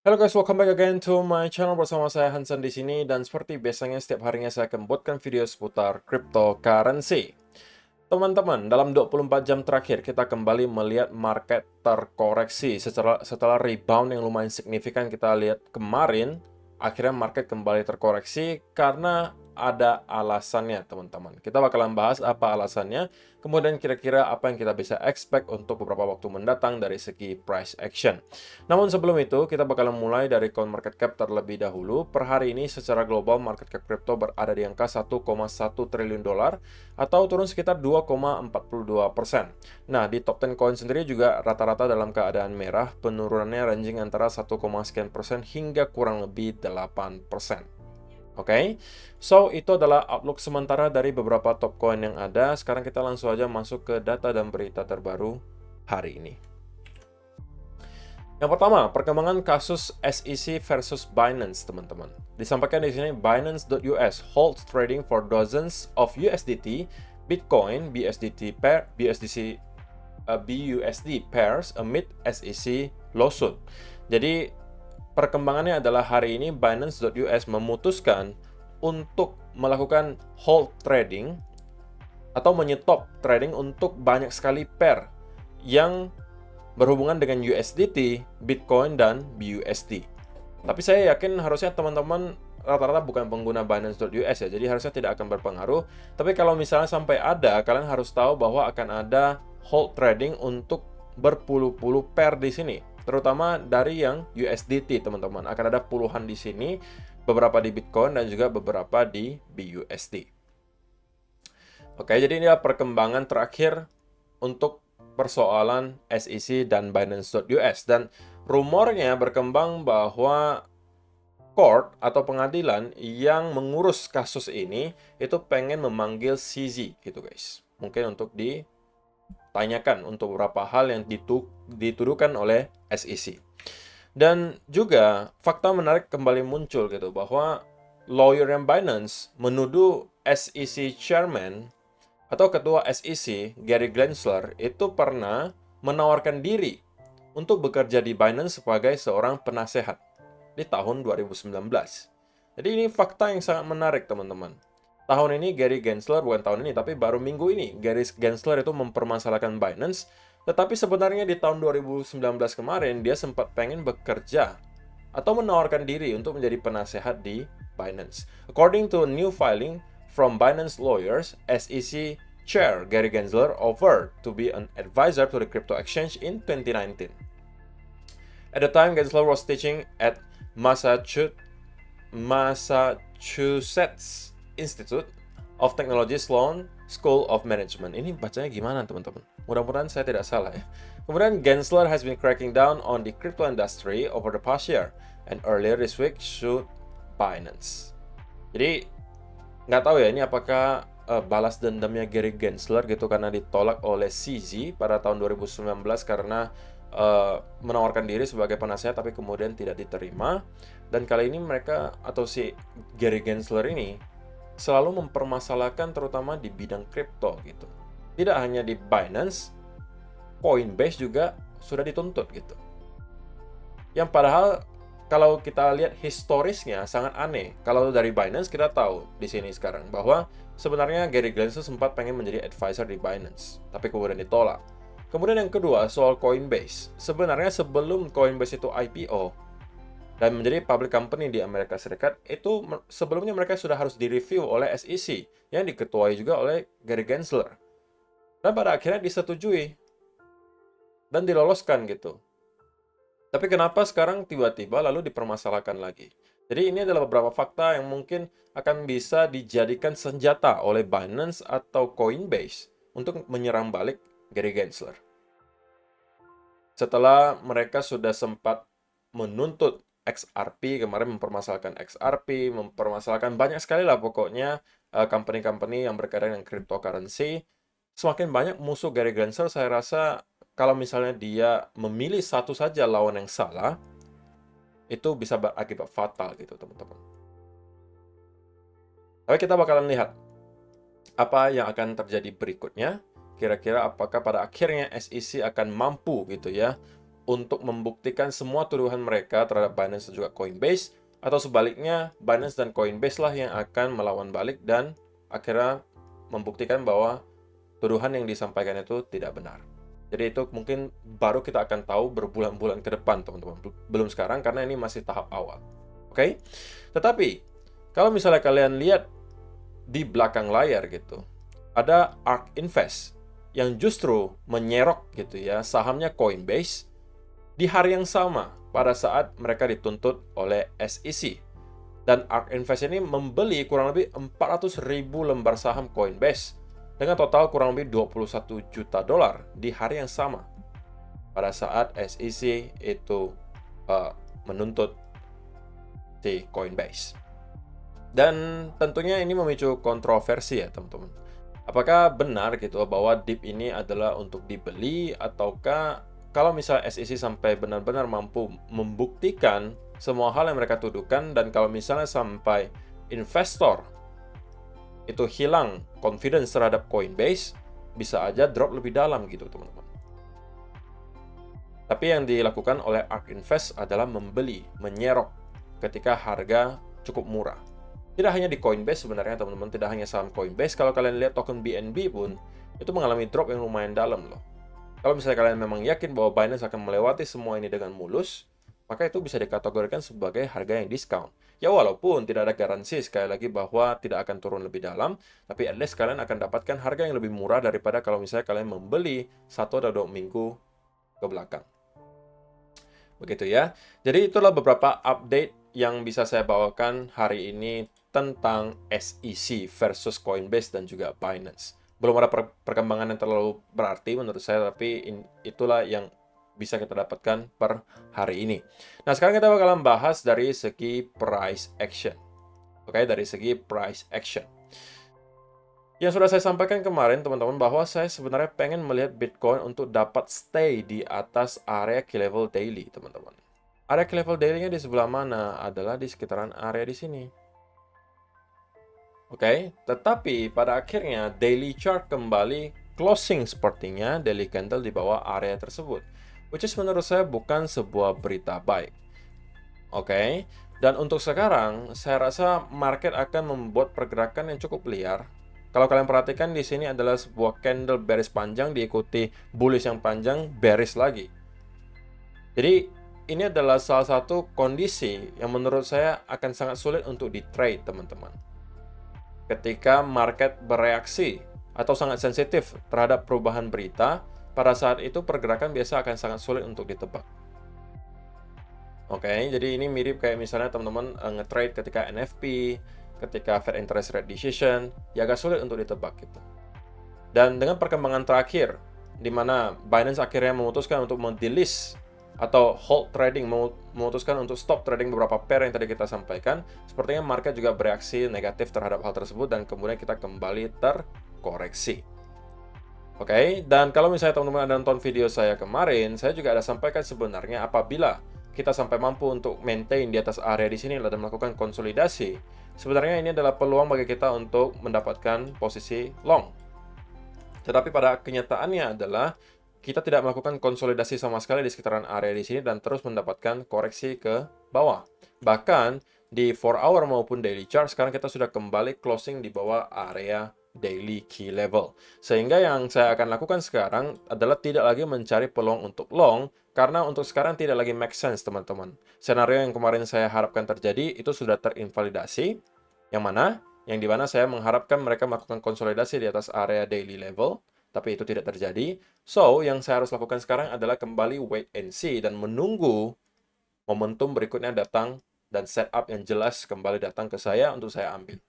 Halo guys, welcome back again to my channel bersama saya Hansen di sini dan seperti biasanya setiap harinya saya akan buatkan video seputar cryptocurrency. Teman-teman, dalam 24 jam terakhir kita kembali melihat market terkoreksi setelah rebound yang lumayan signifikan kita lihat kemarin. Akhirnya market kembali terkoreksi karena ada alasannya, teman-teman. Kita bakalan bahas apa alasannya, kemudian kira-kira apa yang kita bisa expect untuk beberapa waktu mendatang dari segi price action. Namun sebelum itu, kita bakalan mulai dari count market cap terlebih dahulu. Per hari ini secara global market cap crypto berada di angka 1,1 triliun dolar atau turun sekitar 2,42%. Nah, di top 10 coin sendiri juga rata-rata dalam keadaan merah, penurunannya ranging antara 1, sekian persen hingga kurang lebih 8%. Oke, so itu adalah outlook sementara dari beberapa top coin yang ada. Sekarang kita langsung aja masuk ke data dan berita terbaru hari ini. Yang pertama, perkembangan kasus SEC versus Binance, teman-teman. Disampaikan di sini, Binance.US holds trading for dozens of USDT, Bitcoin, BUSD pairs amid SEC lawsuit. Jadi, perkembangannya adalah hari ini Binance.US memutuskan untuk melakukan hold trading atau menyetop trading untuk banyak sekali pair yang berhubungan dengan USDT, Bitcoin, dan BUSD. Tapi saya yakin harusnya teman-teman rata-rata bukan pengguna Binance.US ya, jadi harusnya tidak akan berpengaruh. Tapi kalau misalnya sampai ada, kalian harus tahu bahwa akan ada hold trading untuk berpuluh-puluh pair di sini. Terutama dari yang USDT, teman-teman. Akan ada puluhan di sini, beberapa di Bitcoin dan juga beberapa di BUSD. Oke, jadi ini adalah perkembangan terakhir untuk persoalan SEC dan Binance.US. Dan rumornya berkembang bahwa court atau pengadilan yang mengurus kasus ini itu pengen memanggil CZ gitu guys. Mungkin untuk ditanyakan untuk beberapa hal yang dituduhkan oleh SEC. Dan juga fakta menarik kembali muncul gitu bahwa lawyer yang Binance menuduh SEC chairman atau ketua SEC, Gary Gensler, itu pernah menawarkan diri untuk bekerja di Binance sebagai seorang penasehat di tahun 2019. Jadi ini fakta yang sangat menarik, teman-teman. Tahun ini Gary Gensler, bukan tahun ini, tapi baru minggu ini, Gary Gensler itu mempermasalahkan Binance, tetapi sebenarnya di tahun 2019 kemarin, dia sempat pengen bekerja atau menawarkan diri untuk menjadi penasehat di Binance. According to a new filing from Binance lawyers, SEC Chair Gary Gensler offered to be an advisor to the crypto exchange in 2019. At the time, Gensler was teaching at Massachusetts Institute of Technology Sloan School of Management. Ini bacanya gimana, teman-teman? Mudah-mudahan saya tidak salah ya. Kemudian Gensler has been cracking down on the crypto industry over the past year, and earlier this week sued Binance. Jadi nggak tahu ya ini apakah balas dendamnya Gary Gensler gitu karena ditolak oleh CZ pada tahun 2019 karena menawarkan diri sebagai penasehat tapi kemudian tidak diterima. Dan kali ini mereka atau si Gary Gensler ini selalu mempermasalahkan terutama di bidang kripto gitu. Tidak hanya di Binance, Coinbase juga sudah dituntut gitu. Yang padahal kalau kita lihat historisnya sangat aneh. Kalau dari Binance kita tahu di sini sekarang bahwa sebenarnya Gary Gensler sempat pengen menjadi advisor di Binance, tapi kemudian ditolak. Kemudian yang kedua soal Coinbase. Sebenarnya sebelum Coinbase itu IPO dan menjadi public company di Amerika Serikat, itu sebelumnya mereka sudah harus direview oleh SEC yang diketuai juga oleh Gary Gensler. Dan pada akhirnya disetujui dan diloloskan gitu. Tapi kenapa sekarang tiba-tiba lalu dipermasalahkan lagi? Jadi ini adalah beberapa fakta yang mungkin akan bisa dijadikan senjata oleh Binance atau Coinbase untuk menyerang balik Gary Gensler. Setelah mereka sudah sempat menuntut XRP, kemarin mempermasalahkan XRP, mempermasalahkan banyak sekali lah pokoknya company-company yang berkaitan dengan cryptocurrency. Semakin banyak musuh Gary Gensler, saya rasa kalau misalnya dia memilih satu saja lawan yang salah, itu bisa berakibat fatal gitu, teman-teman. Tapi kita bakalan lihat apa yang akan terjadi berikutnya. Kira-kira apakah pada akhirnya SEC akan mampu gitu ya untuk membuktikan semua tuduhan mereka terhadap Binance dan juga Coinbase, atau sebaliknya Binance dan Coinbase lah yang akan melawan balik dan akhirnya membuktikan bahwa tuduhan yang disampaikan itu tidak benar. Jadi itu mungkin baru kita akan tahu berbulan-bulan ke depan, teman-teman. Belum sekarang karena ini masih tahap awal. Oke? Tetapi kalau misalnya kalian lihat di belakang layar gitu, ada ARK Invest yang justru menyerok gitu ya sahamnya Coinbase di hari yang sama pada saat mereka dituntut oleh SEC. Dan ARK Invest ini membeli kurang lebih 400.000 lembar saham Coinbase dengan total kurang lebih 21 juta dolar di hari yang sama pada saat SEC itu menuntut si Coinbase. Dan tentunya ini memicu kontroversi ya teman-teman. Apakah benar gitu bahwa DIP ini adalah untuk dibeli, ataukah kalau misalnya SEC sampai benar-benar mampu membuktikan semua hal yang mereka tuduhkan, dan kalau misalnya sampai investor itu hilang confidence terhadap Coinbase, bisa aja drop lebih dalam gitu teman-teman. Tapi yang dilakukan oleh ARK Invest adalah membeli, menyerok ketika harga cukup murah. Tidak hanya di Coinbase sebenarnya teman-teman, tidak hanya saham Coinbase. Kalau kalian lihat token BNB pun, itu mengalami drop yang lumayan dalam loh. Kalau misalnya kalian memang yakin bahwa Binance akan melewati semua ini dengan mulus, maka itu bisa dikategorikan sebagai harga yang diskon. Ya walaupun tidak ada garansi sekali lagi bahwa tidak akan turun lebih dalam, tapi at least kalian akan dapatkan harga yang lebih murah daripada kalau misalnya kalian membeli 1 atau 2 minggu ke belakang. Begitu ya. Jadi itulah beberapa update yang bisa saya bawakan hari ini tentang SEC versus Coinbase dan juga Binance. Belum ada perkembangan yang terlalu berarti menurut saya, tapi itulah yang bisa kita dapatkan per hari ini. Nah, sekarang kita bakalan bahas dari segi price action. Oke, dari segi price action. Yang sudah saya sampaikan kemarin, teman-teman, bahwa saya sebenarnya pengen melihat Bitcoin untuk dapat stay di atas area key level daily, teman-teman. Area key level daily-nya di sebelah mana? Adalah di sekitaran area di sini. Oke, tetapi pada akhirnya daily chart kembali closing sepertinya daily candle di bawah area tersebut, which is menurut saya bukan sebuah berita baik. Oke, dan untuk sekarang saya rasa market akan membuat pergerakan yang cukup liar. Kalau kalian perhatikan di sini adalah sebuah candle bearish panjang diikuti bullish yang panjang, bearish lagi. Jadi ini adalah salah satu kondisi yang menurut saya akan sangat sulit untuk di trade, teman-teman. Ketika market bereaksi atau sangat sensitif terhadap perubahan berita, pada saat itu pergerakan biasa akan sangat sulit untuk ditebak. Oke, jadi ini mirip kayak misalnya teman-teman nge-trade ketika NFP, ketika Fed Interest Rate Decision, ya agak sulit untuk ditebak gitu. Dan dengan perkembangan terakhir, di mana Binance akhirnya memutuskan untuk mendelist atau hold trading, memutuskan untuk stop trading beberapa pair yang tadi kita sampaikan, sepertinya market juga bereaksi negatif terhadap hal tersebut dan kemudian kita kembali terkoreksi. Oke, dan kalau misalnya teman-teman ada nonton video saya kemarin, saya juga ada sampaikan sebenarnya apabila kita sampai mampu untuk maintain di atas area di sini dan melakukan konsolidasi, sebenarnya ini adalah peluang bagi kita untuk mendapatkan posisi long. Tetapi pada kenyataannya adalah kita tidak melakukan konsolidasi sama sekali di sekitaran area di sini dan terus mendapatkan koreksi ke bawah. Bahkan di 4 hour maupun daily chart sekarang kita sudah kembali closing di bawah area daily key level. Sehingga yang saya akan lakukan sekarang adalah tidak lagi mencari peluang untuk long, karena untuk sekarang tidak lagi make sense, teman-teman. Senario yang kemarin saya harapkan terjadi itu sudah terinvalidasi, yang dimana saya mengharapkan mereka melakukan konsolidasi di atas area daily level, tapi itu tidak terjadi. So, yang saya harus lakukan sekarang adalah kembali wait and see dan menunggu momentum berikutnya datang dan setup yang jelas kembali datang ke saya untuk saya ambil.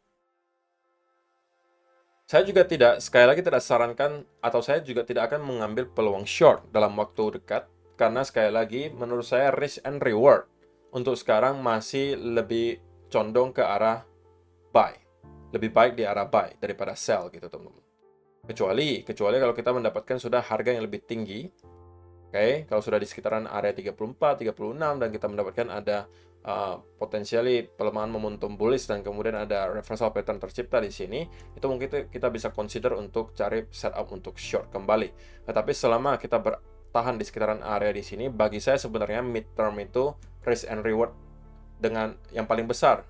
Saya juga sekali lagi tidak sarankan atau saya juga tidak akan mengambil peluang short dalam waktu dekat, karena sekali lagi menurut saya risk and reward untuk sekarang masih lebih condong ke arah buy. Lebih baik di arah buy daripada sell gitu, teman-teman. Kecuali kalau kita mendapatkan sudah harga yang lebih tinggi. Oke, kalau sudah di sekitaran area 34, 36 dan kita mendapatkan ada potensiali pelemahan momentum bullish dan kemudian ada reversal pattern tercipta di sini, itu mungkin kita bisa consider untuk cari setup untuk short kembali. Tetapi selama kita bertahan di sekitaran area di sini, bagi saya sebenarnya midterm itu risk and reward dengan yang paling besar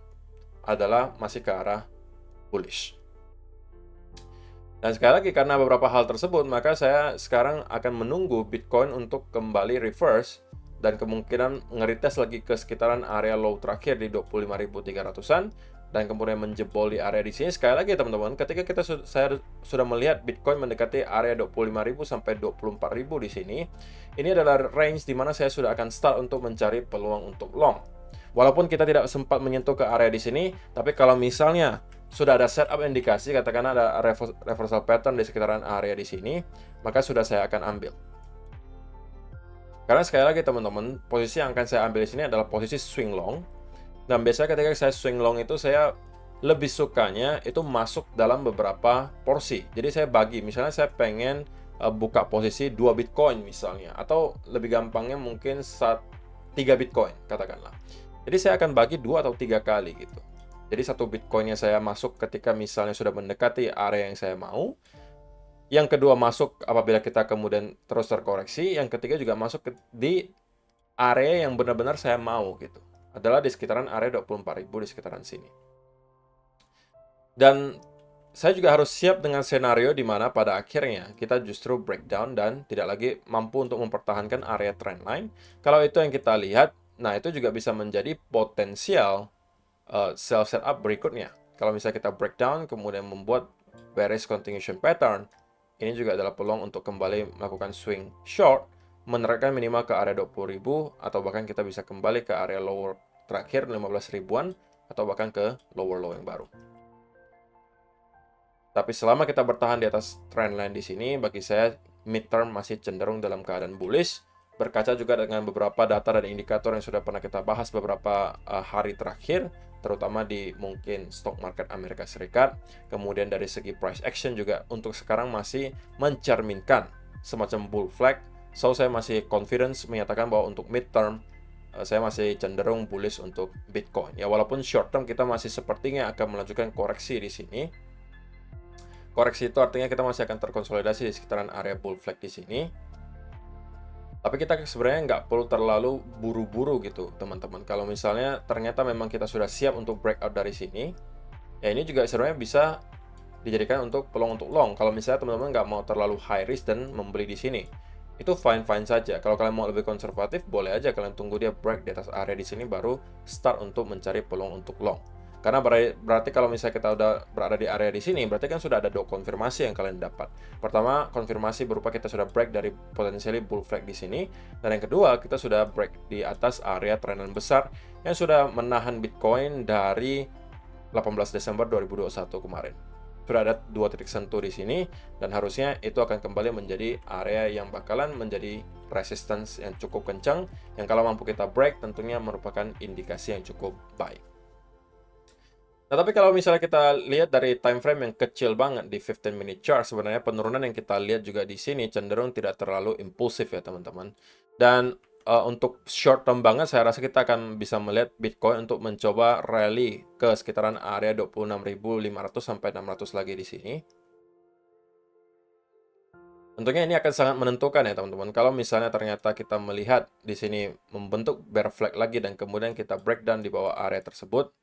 adalah masih ke arah bullish. Dan sekali lagi, karena beberapa hal tersebut, maka saya sekarang akan menunggu Bitcoin untuk kembali reverse dan kemungkinan nge-retest lagi ke sekitaran area low terakhir di 25.300-an dan kemudian menjebol di area di sini. Sekali lagi teman-teman, ketika saya sudah melihat Bitcoin mendekati area 25.000 sampai 24.000 di sini, ini adalah range di mana saya sudah akan start untuk mencari peluang untuk long. Walaupun kita tidak sempat menyentuh ke area di sini, tapi kalau misalnya sudah ada setup indikasi, katakanlah ada reversal pattern di sekitaran area di sini, maka sudah saya akan ambil. Karena sekali lagi teman-teman, posisi yang akan saya ambil di sini adalah posisi swing long. Dan biasanya ketika saya swing long itu saya lebih sukanya itu masuk dalam beberapa porsi. Jadi saya bagi, misalnya saya pengen buka posisi 2 Bitcoin misalnya, atau lebih gampangnya mungkin 3 Bitcoin katakanlah. Jadi saya akan bagi 2 atau 3 kali gitu. Jadi 1 Bitcoinnya saya masuk ketika misalnya sudah mendekati area yang saya mau. Yang kedua masuk apabila kita kemudian terus terkoreksi. Yang ketiga juga masuk di area yang benar-benar saya mau gitu. Adalah di sekitaran area 24.000 di sekitaran sini. Dan saya juga harus siap dengan senario di mana pada akhirnya kita justru breakdown dan tidak lagi mampu untuk mempertahankan area trendline. Kalau itu yang kita lihat, nah itu juga bisa menjadi potensial sell setup berikutnya. Kalau misalnya kita breakdown kemudian membuat bearish continuation pattern, ini juga adalah peluang untuk kembali melakukan swing short, menerapkan minimal ke area 20.000 atau bahkan kita bisa kembali ke area lower terakhir 15 ribuan atau bahkan ke lower low yang baru. Tapi selama kita bertahan di atas trendline di sini, bagi saya midterm masih cenderung dalam keadaan bullish. Berkaca juga dengan beberapa data dan indikator yang sudah pernah kita bahas beberapa hari terakhir, terutama di mungkin stock market Amerika Serikat. Kemudian dari segi price action juga untuk sekarang masih mencerminkan semacam bull flag. So saya masih confidence menyatakan bahwa untuk midterm saya masih cenderung bullish untuk Bitcoin. Ya walaupun short term kita masih sepertinya akan melanjutkan koreksi di sini. Koreksi itu artinya kita masih akan terkonsolidasi di sekitaran area bull flag di sini. Tapi kita sebenarnya nggak perlu terlalu buru-buru gitu, teman-teman. Kalau misalnya ternyata memang kita sudah siap untuk breakout dari sini, ya ini juga sebenarnya bisa dijadikan untuk peluang untuk long. Kalau misalnya teman-teman nggak mau terlalu high risk dan membeli di sini, itu fine-fine saja. Kalau kalian mau lebih konservatif, boleh aja kalian tunggu dia break di atas area di sini, baru start untuk mencari peluang untuk long. Karena berarti kalau misalnya kita udah berada di area di sini, berarti kan sudah ada 2 konfirmasi yang kalian dapat. Pertama, konfirmasi berupa kita sudah break dari potensially bull flag di sini. Dan yang kedua, kita sudah break di atas area trendline besar yang sudah menahan Bitcoin dari 18 Desember 2021 kemarin. Sudah ada 2 titik sentuh di sini, dan harusnya itu akan kembali menjadi area yang bakalan menjadi resistance yang cukup kencang, yang kalau mampu kita break tentunya merupakan indikasi yang cukup baik. Nah, tapi kalau misalnya kita lihat dari time frame yang kecil banget di 15-minute chart, sebenarnya penurunan yang kita lihat juga di sini cenderung tidak terlalu impulsif ya teman-teman. Dan untuk short term banget, saya rasa kita akan bisa melihat Bitcoin untuk mencoba rally ke sekitaran area 26.500 sampai 600 lagi di sini. Tentunya ini akan sangat menentukan ya teman-teman. Kalau misalnya ternyata kita melihat di sini membentuk bear flag lagi dan kemudian kita breakdown di bawah area tersebut,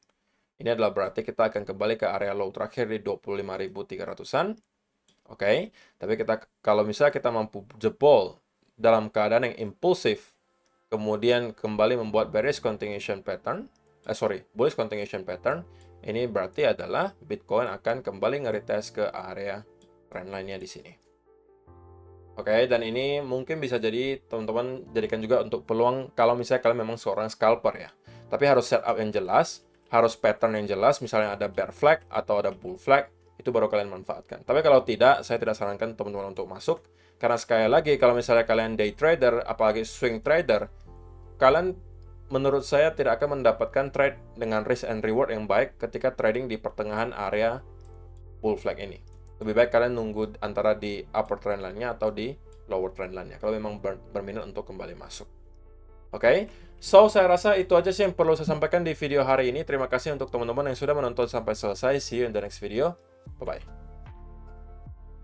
ini adalah berarti kita akan kembali ke area low terakhir di 25.300-an. Oke, tapi kalau misalnya kita mampu jebol dalam keadaan yang impulsif, kemudian kembali membuat bearish continuation pattern, bullish continuation pattern, ini berarti adalah Bitcoin akan kembali nge-retest ke area trendline-nya di sini. Oke, dan ini mungkin bisa jadi teman-teman jadikan juga untuk peluang kalau misalnya kalian memang seorang scalper ya. Tapi harus setup yang jelas, harus pattern yang jelas, misalnya ada bear flag atau ada bull flag, itu baru kalian manfaatkan. Tapi kalau tidak, saya tidak sarankan teman-teman untuk masuk. Karena sekali lagi, kalau misalnya kalian day trader, apalagi swing trader, kalian menurut saya tidak akan mendapatkan trade dengan risk and reward yang baik ketika trading di pertengahan area bull flag ini. Lebih baik kalian nunggu antara di upper trend line-nya atau di lower trend line-nya, kalau memang berminat untuk kembali masuk. Oke, so saya rasa itu aja sih yang perlu saya sampaikan di video hari ini. Terima kasih untuk teman-teman yang sudah menonton sampai selesai. See you in the next video. Bye-bye.